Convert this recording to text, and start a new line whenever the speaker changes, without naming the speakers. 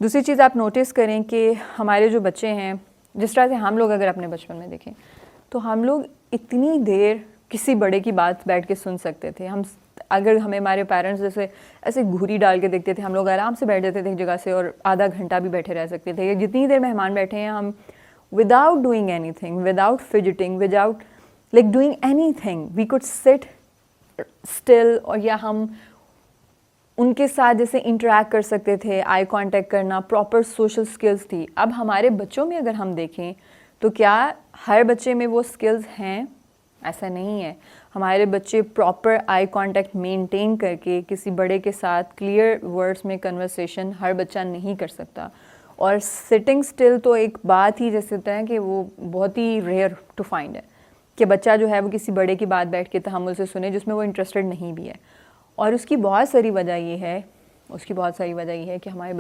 दूसरी चीज़ आप नोटिस करें कि हमारे जो बच्चे हैं, जिस तरह से हम लोग अगर अपने बचपन में देखें तो हम लोग इतनी देर किसी बड़े की बात बैठ के सुन सकते थे। हम अगर हमें हमारे पेरेंट्स जैसे ऐसे घूरी डाल के देखते थे, हम लोग आराम से बैठ जाते थे एक जगह से और आधा घंटा भी बैठे रह सकते थे। जितनी देर मेहमान बैठे हैं हम without doing anything, without fidgeting, without like doing anything, we could sit still, और या हम उनके साथ जैसे इंटरेक्ट कर सकते थे, आई कांटेक्ट करना, प्रॉपर सोशल स्किल्स थी। अब हमारे बच्चों में अगर हम देखें तो क्या हर बच्चे में वो स्किल्स हैं? ऐसा नहीं है। हमारे बच्चे प्रॉपर आई कांटेक्ट मेंटेन करके किसी बड़े के साथ क्लियर वर्ड्स में कन्वर्सेशन हर बच्चा नहीं कर सकता। और सिटिंग स्टिल तो एक बात ही जैसे होता है कि वो बहुत ही रेयर टू फाइंड है कि बच्चा जो है वो किसी बड़े की बात बैठ के तहम्मुल से सुने जिसमें वो इंटरेस्टेड नहीं भी है। और उसकी बहुत सारी वजह ये है कि हमारे